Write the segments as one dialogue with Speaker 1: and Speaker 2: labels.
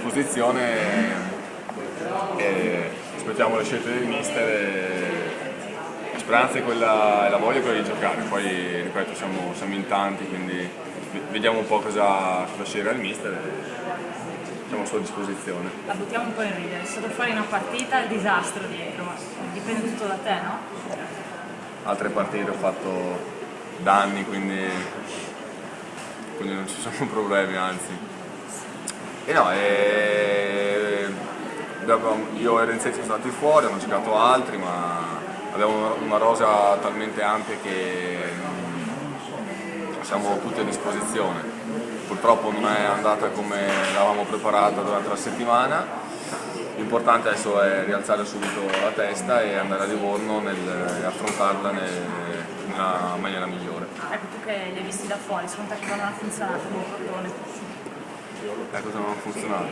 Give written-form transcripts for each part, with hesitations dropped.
Speaker 1: disposizione e aspettiamo le scelte del mister. La speranza è quella e la voglia è quella di giocare, poi ripeto siamo in tanti, quindi vediamo un po' cosa scegliere il mister e siamo a sua disposizione.
Speaker 2: La buttiamo un po' in ridere, è stato fuori una partita, il disastro dietro, ma dipende tutto da te, no?
Speaker 1: Altre partite ho fatto danni, quindi non ci sono problemi, anzi. E no, io e Renzetti siamo stati fuori, hanno giocato altri, ma abbiamo una rosa talmente ampia che siamo tutti a disposizione. Purtroppo non è andata come l'avevamo preparata durante la settimana. L'importante adesso è rialzare subito la testa e andare a Livorno e affrontarla nella maniera migliore.
Speaker 2: Ecco, tu che li hai visti da fuori, secondo te cosa non ha funzionato con Crotone?
Speaker 1: Cosa non ha funzionato?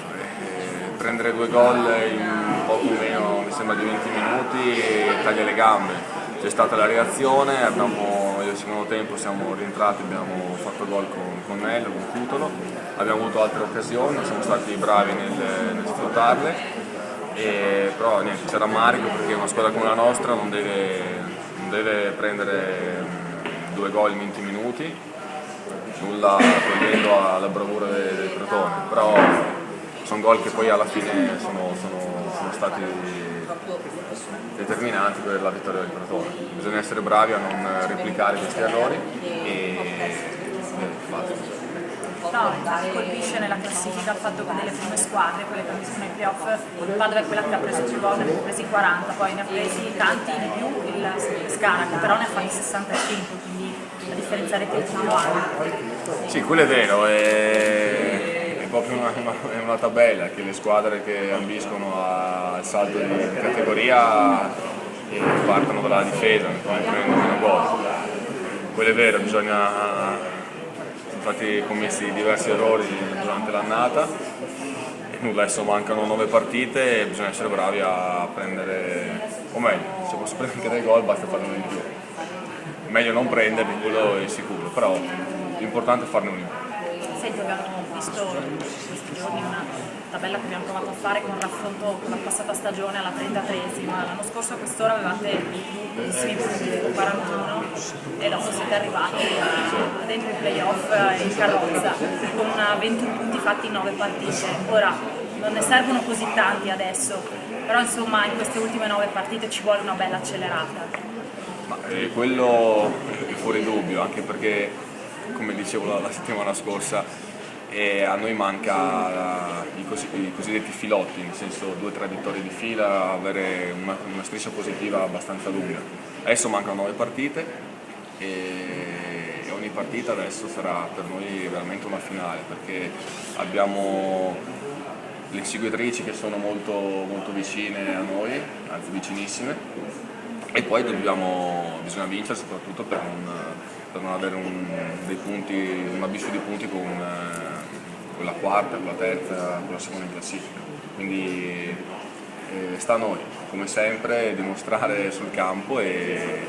Speaker 1: Prendere 2 gol in poco meno, mi sembra, di 20 minuti e taglia le gambe. C'è stata la reazione, nel secondo tempo siamo rientrati, abbiamo fatto gol con Nello, con Cutolo, abbiamo avuto altre occasioni, siamo stati bravi nel sfruttarle, però niente, c'è rammarico perché una squadra come la nostra non deve prendere 2 gol in 20 minuti, nulla togliendo alla bravura del Crotone, però sono gol che poi alla fine sono stati determinanti per la vittoria del Crotone. Bisogna essere bravi a non replicare questi errori e basta.
Speaker 2: No, mi colpisce nella classifica il fatto che delle prime squadre, quelle che finiscono ai playoff, il Padova è quella che ha preso più gol, ne ha presi 40, poi ne ha presi tanti di più il Pescara, che però ne ha fatti 65, quindi la differenza rete è più alta.
Speaker 1: Sì, quello è vero, è proprio una tabella che le squadre che ambiscono al salto di categoria partono dalla difesa, poi prendono meno gol. Quello è vero, sono stati commessi diversi errori durante l'annata e nulla, adesso mancano 9 partite e bisogna essere bravi a prendere, o meglio, se posso prendere anche dei gol basta farne di più. Meglio non prenderli, quello è sicuro, però l'importante è farne uno in più.
Speaker 2: Senti, abbiamo visto in questi giorni una tabella che abbiamo provato a fare con un raffronto con la passata stagione alla 33esima. L'anno scorso a quest'ora avevate pochissimi punti, 41, e dopo siete arrivati dentro i playoff in carrozza con 21 punti fatti in 9 partite. Ora non ne servono così tanti adesso, però insomma in queste ultime 9 partite ci vuole una bella accelerata.
Speaker 1: Quello è fuori dubbio, anche perché, come dicevo la settimana scorsa, a noi manca i cosiddetti filotti, nel senso 2 o 3 vittorie di fila, avere una striscia positiva abbastanza lunga. Adesso mancano 9 partite e ogni partita adesso sarà per noi veramente una finale, perché abbiamo le inseguitrici che sono molto, molto vicine a noi, anzi vicinissime, e poi bisogna vincere soprattutto per non avere un abisso di punti con la quarta, con la terza, con la seconda in classifica. Quindi sta a noi, come sempre, dimostrare sul campo e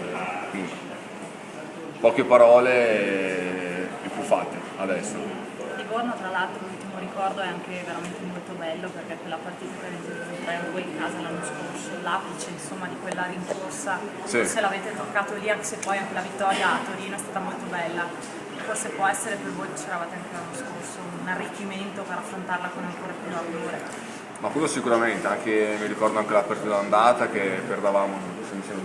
Speaker 1: poche parole più fatte adesso.
Speaker 2: Livorno, tra l'altro, l'ultimo ricordo è anche veramente molto bello, perché quella partita che avete vinto 3-2 in casa l'anno scorso, l'apice insomma di quella rincorsa,
Speaker 1: sì.
Speaker 2: Forse l'avete toccato lì, anche se poi anche la vittoria a Torino è stata molto bella. Forse può essere per voi, che c'eravate anche l'anno scorso, un arricchimento per affrontarla con ancora più ardore.
Speaker 1: Ma quello sicuramente, anche mi ricordo anche la partita d'andata che perdavamo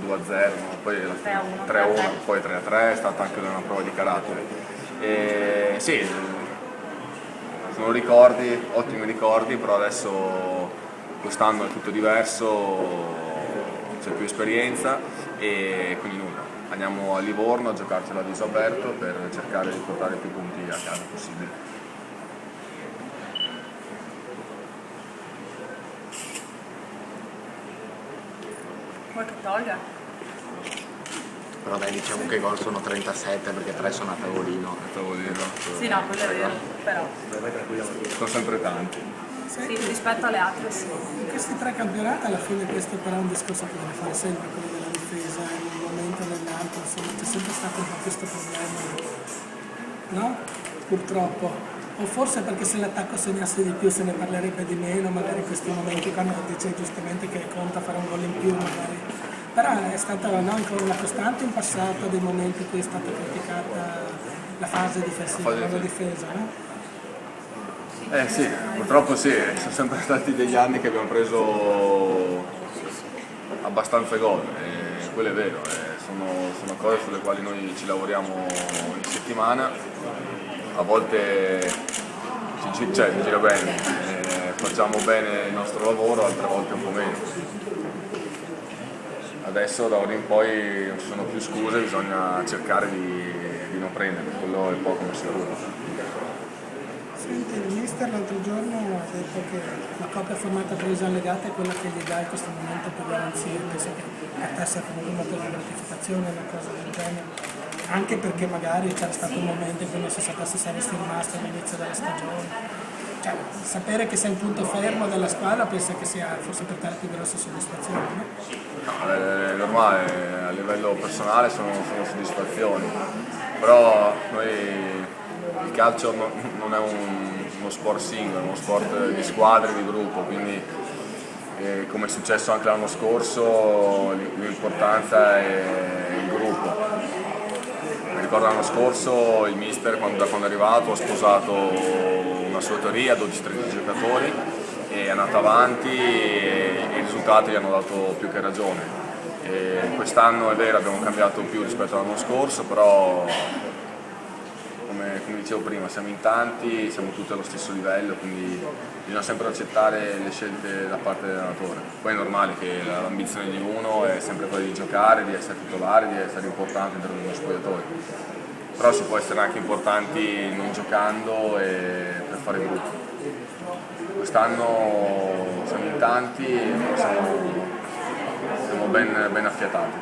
Speaker 1: 2-0, poi 3-1, poi 3-3, è stata anche una prova di carattere. Sì, sono ricordi, ottimi ricordi, però adesso quest'anno è tutto diverso, c'è più esperienza e quindi nulla. Andiamo a Livorno a giocarcela a viso aperto per cercare di portare più punti a casa possibile.
Speaker 2: Vuoi che tolga?
Speaker 3: Però dai, diciamo che i gol sono 37 perché 3 sono a tavolino.
Speaker 2: Sì, no, quello è vero, però.
Speaker 1: Sono sempre tanti.
Speaker 2: Sì, rispetto alle altre sì.
Speaker 4: In questi 3 campionati alla fine questo però è un discorso che deve fare sempre, quello della difesa, in un momento o nell'altro, insomma c'è sempre stato un po' questo problema, no? Purtroppo. O forse perché se l'attacco segnasse di più se ne parlerebbe di meno, magari in questi momenti quando dice giustamente che conta fare un gol in più magari. Però è stata anche una costante in passato dei momenti in cui è stata criticata la fase difensiva, la difesa, no?
Speaker 1: Sì, purtroppo sì, sono sempre stati degli anni che abbiamo preso abbastanza gol, e quello è vero, sono cose sulle quali noi ci lavoriamo in settimana, a volte ci gira bene, facciamo bene il nostro lavoro, altre volte un po' meno. Adesso da ora in poi non ci sono più scuse, bisogna cercare di non prendere, quello è poco ma sicuro.
Speaker 4: Senti, il mister l'altro giorno ha detto che la coppia formata per l'esame legata è quella che gli dà in questo momento più garanzie, penso che per te sia comunque una tua gratificazione, una cosa del genere, anche perché magari c'era stato un momento in cui non si sapesse se saresti rimasto all'inizio della stagione. Cioè, sapere che sei un punto fermo della squadra penso che sia forse per te la più grossa soddisfazione, no?
Speaker 1: No, è normale, a livello personale sono soddisfazioni, però il calcio non è uno sport singolo, è uno sport di squadra e di gruppo, quindi come è successo anche l'anno scorso l'importanza è il gruppo. Mi ricordo l'anno scorso il mister da quando è arrivato ha sposato una sua teoria, 12-13 giocatori, è andato avanti e i risultati gli hanno dato più che ragione. Quest'anno è vero abbiamo cambiato più rispetto all'anno scorso, però come dicevo prima siamo in tanti, siamo tutti allo stesso livello, quindi bisogna sempre accettare le scelte da parte dell'allenatore. Poi è normale che l'ambizione di uno è sempre quella di giocare, di essere titolare, di essere importante dentro uno spogliatoio, però si può essere anche importanti non giocando e per fare il gruppo. Quest'anno siamo in tanti e siamo ben affiatati.